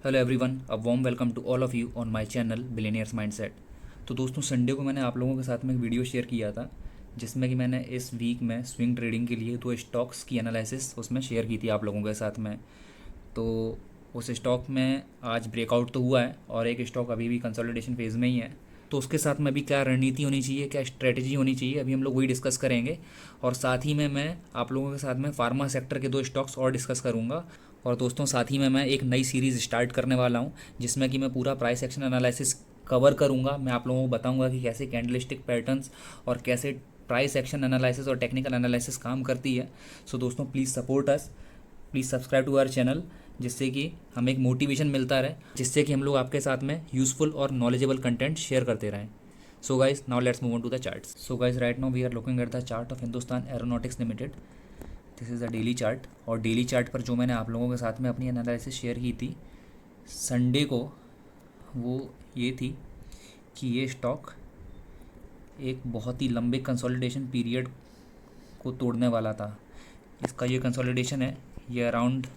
Hello everyone, a warm welcome to all of you on my channel billionaires mindset. तो दोस्तों, Sunday को मैंने आप लोगों के साथ में एक वीडियो शेयर किया था जिसमें कि मैंने इस वीक में स्विंग ट्रेडिंग के लिए दो स्टॉक्स की एनालिसिस उसमें शेयर की थी आप लोगों के साथ में। तो उस स्टॉक में आज ब्रेकआउट तो हुआ है और एक स्टॉक अभी भी कंसोलिडेशन फेज़ में ही है। तो उसके साथ में अभी क्या रणनीति होनी चाहिए, क्या स्ट्रेटजी होनी चाहिए, अभी हम लोग वही डिस्कस करेंगे। और साथ ही में मैं आप लोगों के साथ में फार्मा सेक्टर के दो स्टॉक्स और डिस्कस करूंगा। और दोस्तों, साथ ही में मैं एक नई सीरीज़ स्टार्ट करने वाला हूं जिसमें कि मैं पूरा प्राइस एक्शन एनालिसिस कवर करूंगा। मैं आप लोगों को बताऊंगा कि कैसे कैंडलस्टिक पैटर्न्स और कैसे प्राइस एक्शन एनालिसिस और टेक्निकल एनालिसिस काम करती है। सो दोस्तों, please support us, please subscribe to our channel, जिससे कि हमें एक मोटिवेशन मिलता रहे, जिससे कि हम लोग आपके साथ में यूज़फुल और नॉलेजेबल कंटेंट शेयर करते रहें। So guys, now let's move on to the charts. So guys, right now we are looking at the chart of Hindustan aeronautics limited. This is the daily chart. और daily chart पर जो मैंने आप लोगों के साथ में अपनी एनालिसिस शेयर की थी संडे को, वो ये थी कि ये स्टॉक एक बहुत ही लंबे कंसोलिडेशन पीरियड को तोड़ने वाला था। इसका ये कंसोलिडेशन है, ये अराउंड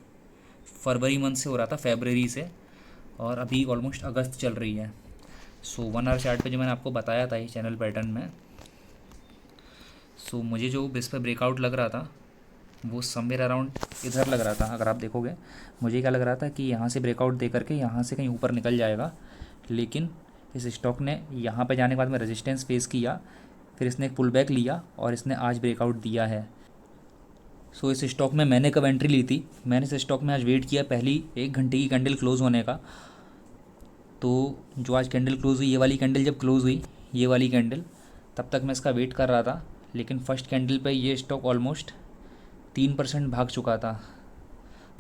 फरवरी मंथ से हो रहा था, फेबररी से, और अभी ऑलमोस्ट अगस्त चल रही है। सो 1 आवर चार्ट पे जो मैंने आपको बताया था ये चैनल पैटर्न में, सो मुझे जो इस पर ब्रेकआउट लग रहा था वो समवेयर अराउंड इधर लग रहा था। अगर आप देखोगे, मुझे क्या लग रहा था कि यहाँ से ब्रेकआउट दे करके यहाँ से कहीं ऊपर निकल जाएगा, लेकिन इस स्टॉक ने यहाँ पे जाने के बाद में रेजिस्टेंस फेस किया, फिर इसने एक पुल बैक लिया और इसने आज ब्रेकआउट दिया है। सो इस स्टॉक में मैंने कब एंट्री ली थी, मैंने इस स्टॉक में आज वेट किया पहली 1 घंटे की कैंडल क्लोज़ होने का। तो जो आज कैंडल क्लोज़ हुई, ये वाली कैंडल जब क्लोज़ हुई, ये वाली कैंडल, तब तक मैं इसका वेट कर रहा था। लेकिन फर्स्ट कैंडल पे ये स्टॉक ऑलमोस्ट 3% भाग चुका था।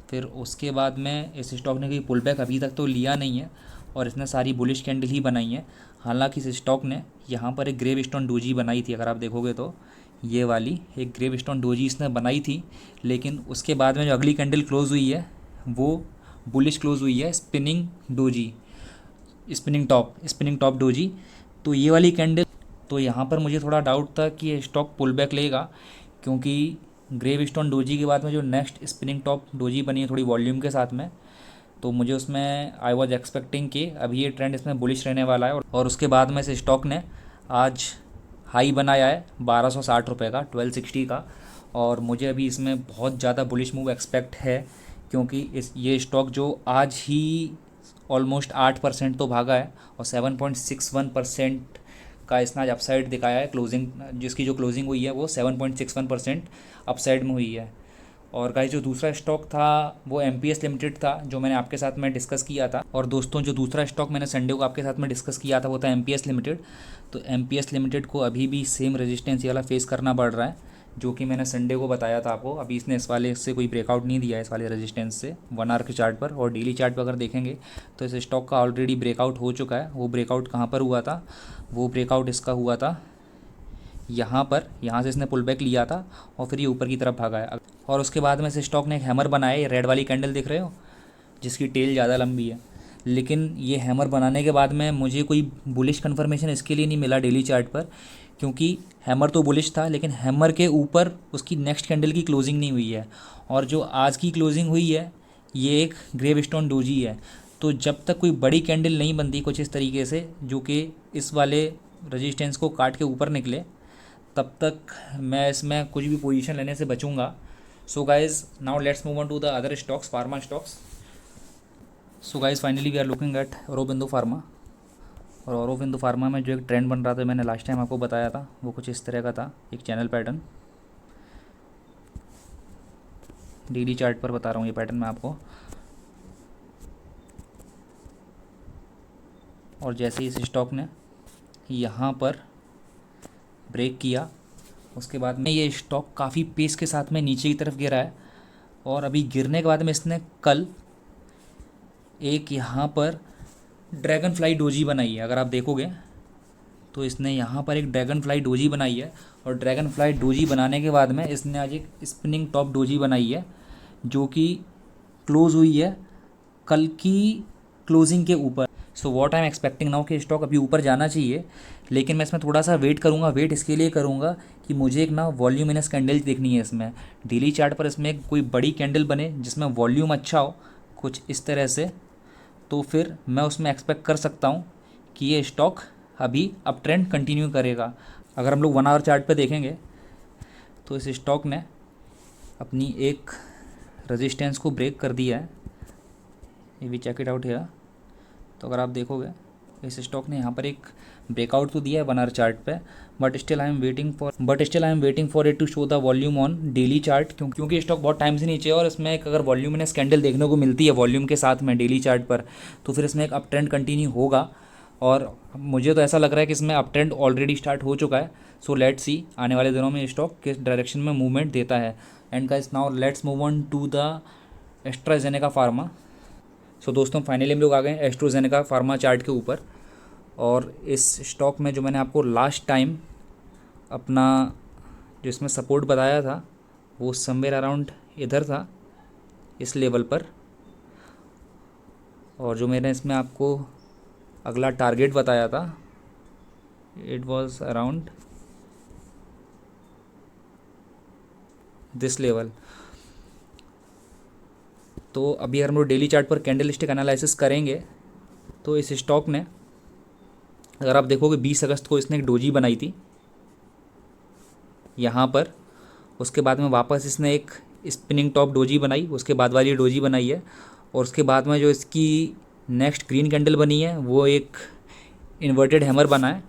फिर उसके बाद में इस स्टॉक ने कोई पुल बैक अभी तक तो लिया नहीं है और इसने सारी बुलिश कैंडल ही बनाई है। हालांकि इस स्टॉक ने यहाँ पर एक ग्रेव स्टोन डोजी बनाई थी, अगर आप देखोगे तो ये वाली एक ग्रेव स्टोन डोजी इसने बनाई थी। लेकिन उसके बाद में जो अगली कैंडल क्लोज़ हुई है वो बुलिश क्लोज़ हुई है, spinning doji, spinning top doji. तो ये वाली कैंडल, तो यहाँ पर मुझे थोड़ा डाउट था कि ये स्टॉक पुल बैक लेगा, क्योंकि ग्रेव स्टोन डोजी के बाद में जो नेक्स्ट स्पिनिंग टॉप डोजी बनी है थोड़ी वॉल्यूम के साथ में, तो मुझे उसमें आई वॉज एक्सपेक्टिंग कि अभी ये ट्रेंड इसमें बुलिश रहने वाला है। और उसके बाद में इस स्टॉक ने आज हाई बनाया है 1260 रुपये का, 1260 का। और मुझे अभी इसमें बहुत ज़्यादा बुलिश मूव एक्सपेक्ट है, क्योंकि ये स्टॉक जो आज ही ऑलमोस्ट 8% तो भागा है और 7.61% का इसने आज अपसाइड दिखाया है। क्लोजिंग, जिसकी जो क्लोजिंग हुई है वो 7.61% अपसाइड में हुई है। और गाइस, जो दूसरा स्टॉक था वो एमपीएस लिमिटेड था, जो मैंने आपके साथ में डिस्कस किया था। और दोस्तों, जो दूसरा स्टॉक मैंने संडे को आपके साथ में डिस्कस किया था वो था एमपीएस लिमिटेड। तो एमपीएस लिमिटेड को अभी भी सेम रेजिस्टेंस वाला फेस करना पड़ रहा है, जो कि मैंने संडे को बताया था आपको। अभी इसने इस वाले से कोई ब्रेकआउट नहीं दिया है, इस वाले रेजिस्टेंस से 1 आवर के चार्ट पर। और डेली चार्ट पर अगर देखेंगे तो इस स्टॉक का ऑलरेडी ब्रेकआउट हो चुका है। वो ब्रेकआउट कहाँ पर हुआ था, वो ब्रेकआउट इसका हुआ था यहाँ पर, यहाँ से इसने पुल बैक लिया था और फिर ये ऊपर की तरफ भागा है। और उसके बाद में इस स्टॉक ने एक हैमर बनाया, ये रेड वाली कैंडल दिख रहे हो जिसकी टेल ज़्यादा लंबी है। लेकिन ये हैमर बनाने के बाद में मुझे कोई बुलिश कन्फर्मेशन इसके लिए नहीं मिला डेली चार्ट पर, क्योंकि हैमर तो बुलिश था लेकिन हैमर के ऊपर उसकी नेक्स्ट कैंडल की क्लोजिंग नहीं हुई है। और जो आज की क्लोजिंग हुई है ये एक ग्रेव स्टोन डोजी है। तो जब तक कोई बड़ी कैंडल नहीं बनती कुछ इस तरीके से, जो कि इस वाले रजिस्टेंस को काट के ऊपर निकले, तब तक मैं इसमें कुछ भी पोजीशन लेने से बचूंगा। So guys, now let's move on to the other stocks, pharma stocks. So guys, finally we are looking at Aurobindo pharma. और औरोबिंदो फार्मा में जो एक ट्रेंड बन रहा था, मैंने लास्ट टाइम आपको बताया था, वो कुछ इस तरह का था, एक चैनल पैटर्न। डेली चार्ट पर बता रहा हूँ ये पैटर्न मैं आपको। और जैसे ही इस स्टॉक ने यहाँ पर ब्रेक किया, उसके बाद में ये स्टॉक काफ़ी पेस के साथ में नीचे की तरफ गिरा है। और अभी गिरने के बाद में इसने कल एक यहाँ पर ड्रैगन फ्लाई डोजी बनाई है। अगर आप देखोगे तो इसने यहाँ पर एक ड्रैगन फ्लाई डोजी बनाई है। और ड्रैगन फ्लाई डोजी बनाने के बाद में इसने आज एक स्पिनिंग टॉप डोजी बनाई है, जो कि क्लोज़ हुई है कल की क्लोजिंग के ऊपर। So what I am expecting now कि स्टॉक अभी ऊपर जाना चाहिए, लेकिन मैं इसमें थोड़ा सा वेट करूँगा। वेट इसके लिए करूँगा कि मुझे एक ना वॉल्यूमिनस कैंडल देखनी है इसमें। डेली चार्ट पर इसमें कोई बड़ी कैंडल बने जिसमें वॉल्यूम अच्छा हो, कुछ इस तरह से। तो फिर मैं उसमें एक्सपेक्ट कर सकता हूँ कि ये स्टॉक अभी अप ट्रेंड कंटिन्यू करेगा। अगर हम लोग 1 आवर चार्ट पे देखेंगे तो इस स्टॉक ने अपनी एक रेजिस्टेंस को ब्रेक कर दिया है। ये भी चेक इट आउट है। तो अगर आप देखोगे इस स्टॉक ने यहाँ पर एक ब्रेकआउट तो दिया है 1 आवर चार्ट पे, but still I am waiting for it to show the volume on daily chart, क्योंकि स्टॉक बहुत टाइम से नीचे है और इसमें एक अगर वॉल्यूमिनस कैंडल देखने को मिलती है वॉल्यूम के साथ में डेली चार्ट पर, तो फिर इसमें एक अप ट्रेंड कंटिन्यू होगा। और मुझे तो ऐसा लग रहा है कि इसमें अप ट्रेंड ऑलरेडी स्टार्ट हो चुका है। सो लेट्स सी आने वाले दिनों में स्टॉक किस डायरेक्शन में मूवमेंट देता है। And guys now let's move on to the AstraZeneca pharma. So दोस्तों फाइनली हम लोग आ गए एस्ट्राजेनेका फार्मा चार्ट के ऊपर। और इस स्टॉक में जो मैंने आपको लास्ट टाइम अपना जो इसमें सपोर्ट बताया था वो समवेयर अराउंड इधर था, इस लेवल पर। और जो मैंने इसमें आपको अगला टारगेट बताया था it was around this level. तो अभी अगर हम लोग डेली चार्ट पर कैंडल स्टिक एनालिसिस करेंगे तो इस स्टॉक ने, अगर आप देखोगे 20 अगस्त को इसने एक डोजी बनाई थी यहाँ पर, उसके बाद में वापस इसने एक स्पिनिंग टॉप डोजी बनाई, उसके बाद वाली डोजी बनाई है, और उसके बाद में जो इसकी नेक्स्ट ग्रीन कैंडल बनी है वो एक इन्वर्टेड हैमर बना है,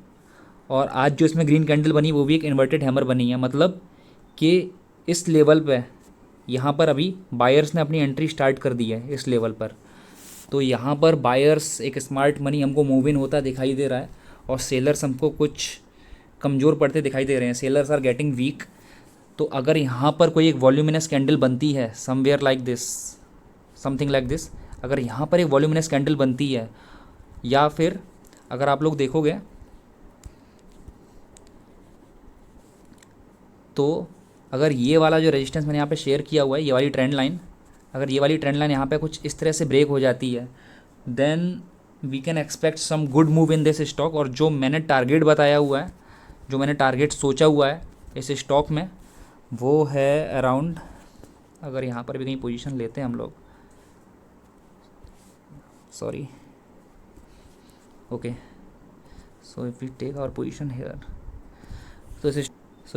और आज जो इसमें ग्रीन कैंडल बनी वो भी एक इन्वर्टेड हैमर बनी है। मतलब कि इस लेवल पे यहाँ पर अभी बायर्स ने अपनी एंट्री स्टार्ट कर दी है इस लेवल पर। तो यहाँ पर बायर्स एक स्मार्ट मनी हमको मूव इन होता दिखाई दे रहा है और सेलर्स हमको कुछ कमज़ोर पड़ते दिखाई दे रहे हैं। Sellers are getting weak. तो अगर यहाँ पर कोई एक वॉल्यूमिनस कैंडल बनती है somewhere like this, something like this, अगर यहाँ पर एक वॉल्यूमिनस कैंडल बनती है, या फिर अगर आप लोग देखोगे तो अगर ये वाला जो रेजिस्टेंस मैंने यहाँ पे शेयर किया हुआ है, ये वाली ट्रेंड लाइन, अगर ये वाली ट्रेंड लाइन यहाँ पे कुछ इस तरह से ब्रेक हो जाती है then we can expect some good move in this stock. और जो मैंने टारगेट बताया हुआ है, जो मैंने टारगेट सोचा हुआ है इस स्टॉक में, वो है अराउंड, अगर यहाँ पर भी कहीं पोजीशन लेते हैं हम लोग, sorry, okay, so if we take our position here, तो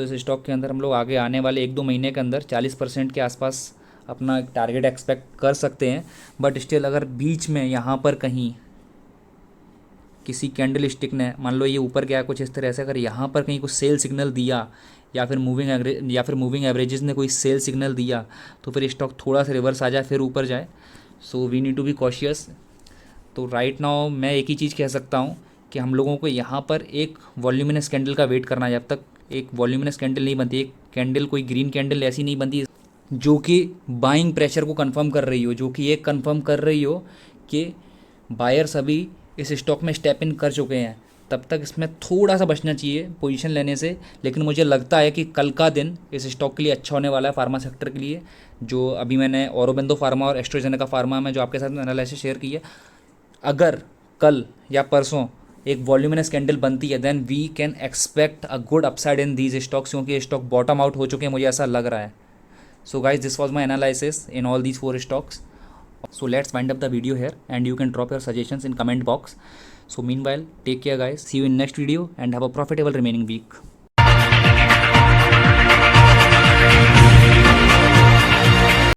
इस स्टॉक के अंदर हम लोग आगे आने वाले 1-2 महीने के अंदर 40% के आसपास अपना एक टारगेट एक्सपेक्ट कर सकते हैं। बट स्टिल अगर बीच में यहाँ पर कहीं किसी कैंडल स्टिक ने, मान लो ये ऊपर गया कुछ इस तरह से, अगर यहाँ पर कहीं कुछ सेल सिग्नल दिया या फिर मूविंग एवरेजेस ने कोई सेल सिग्नल दिया, तो फिर स्टॉक थोड़ा सा रिवर्स आ जाए फिर ऊपर जाए। So we need to be cautious. तो राइट नाउ मैं एक ही चीज़ कह सकता हूँ कि हम लोगों को यहाँ पर एक वॉल्यूमिनस कैंडल का वेट करना है। जब तक एक वॉल्यूमिनस कैंडल नहीं बनती, एक कैंडल कोई ग्रीन कैंडल ऐसी नहीं बनती जो कि बाइंग प्रेशर को कंफर्म कर रही हो, जो कि ये कंफर्म कर रही हो कि बायर्स अभी इस स्टॉक में स्टेप इन कर चुके हैं, तब तक इसमें थोड़ा सा बचना चाहिए पोजीशन लेने से। लेकिन मुझे लगता है कि कल का दिन इस स्टॉक के लिए अच्छा होने वाला है, फार्मा सेक्टर के लिए। जो अभी मैंने औरोबिंदो फार्मा और एस्ट्राजेनेका फार्मा में जो आपके साथ एनालिसिस शेयर की है, अगर कल या परसों एक वॉल्यूमिनस कैंडल बनती है then we can expect a good upside in these stocks, क्योंकि ये स्टॉक बॉटम आउट हो चुके हैं, मुझे ऐसा लग रहा है। So guys, this was my analysis in all these 4 stocks. So let's wind up the video here and you can drop your suggestions in comment box. So meanwhile, take care guys. See you in next video and have a profitable remaining week.